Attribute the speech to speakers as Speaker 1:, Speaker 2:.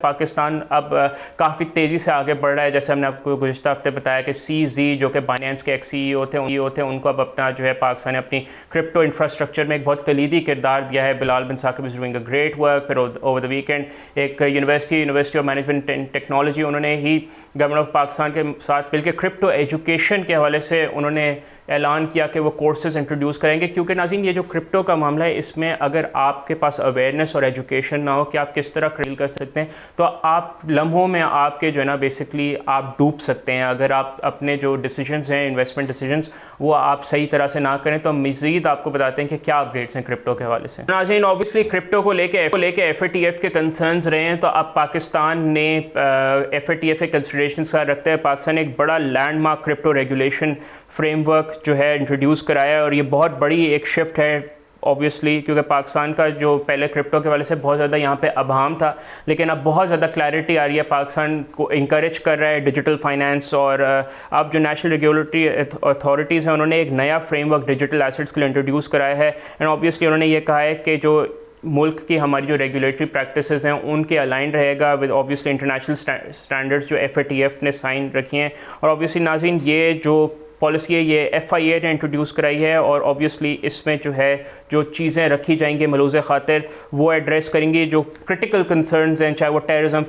Speaker 1: پاکستان اب کافی تیزی سے آگے بڑھ رہا ہے. جیسے ہم نے آپ کو گزشتہ ہفتے بتایا کہ سی زی جو کہ بائنینس کے ایک سی ای او تھے ان کو اب اپنا جو ہے پاکستان نے اپنی کرپٹو انفراسٹرکچر میں ایک بہت کلیدی کردار دیا ہے. Bilal bin Saqib is doing a great work. پھر اوور دا ویکینڈ ایک university of management and technology انہوں نے ہی گورنمنٹ آف پاکستان کے ساتھ مل کے کرپٹو ایجوکیشن کے حوالے سے انہوں نے اعلان کیا کہ وہ کورسز انٹروڈیوس کریں گے. کیونکہ ناظرین یہ جو کرپٹو کا معاملہ ہے اس میں اگر آپ کے پاس اویئرنیس اور ایجوکیشن نہ ہو کہ آپ کس طرح ڈیل کر سکتے ہیں تو آپ لمحوں میں آپ کے جو ہے نا بیسکلی آپ ڈوب سکتے ہیں. اگر آپ اپنے جو ڈیسیجنز ہیں انویسٹمنٹ ڈیسیجنز وہ آپ صحیح طرح سے نہ کریں تو مزید آپ کو بتاتے ہیں کہ کیا اپڈیٹس ہیں کرپٹو کے حوالے سے. ناظرین اوبیسلی کرپٹو کو لے کے ایف اے ٹی ایف کے کنسرنز رہے ہیں تو اب پاکستان نے ایف اے ٹی ایف کے کنسیڈریشنز کا رکھتے ہیں پاکستان نے ایک بڑا landmark crypto regulation framework جو ہے انٹروڈیوس کرایا ہے. اور یہ بہت بڑی ایک شفٹ ہے اوبویسلی کیونکہ پاکستان کا جو پہلے کرپٹو کے والے سے بہت زیادہ یہاں پہ ابہام تھا لیکن اب بہت زیادہ کلیئرٹی آ رہی ہے. پاکستان کو انکریج کر رہا ہے ڈیجیٹل فائنینس اور اب جو نیشنل ریگولیٹری اتھارٹیز ہیں انہوں نے ایک نیا فریم ورک ڈیجیٹل ایسٹس کے لیے انٹروڈیوس کرایا ہے. اینڈ اوبویسلی انہوں نے یہ کہا ہے کہ جو ملک کی ہماری جو ریگولیٹری پریکٹسز ہیں ان کے الائن رہے گا ود اوبویسلی انٹرنیشنل اسٹینڈرڈز جو ایف اے ٹی ایف نے سائن رکھی ہیں. اور اوبویسلی ناظرین یہ جو پالیسی ہے یہ ایف آئی اے نے انٹروڈیوس کرائی ہے اور اوبویسلی اس میں جو ہے جو چیزیں رکھی جائیں گی ملوث خاطر وہ ایڈریس کریں گی جو کرٹیکل کنسرنز ہیں چاہے وہ ٹیررزم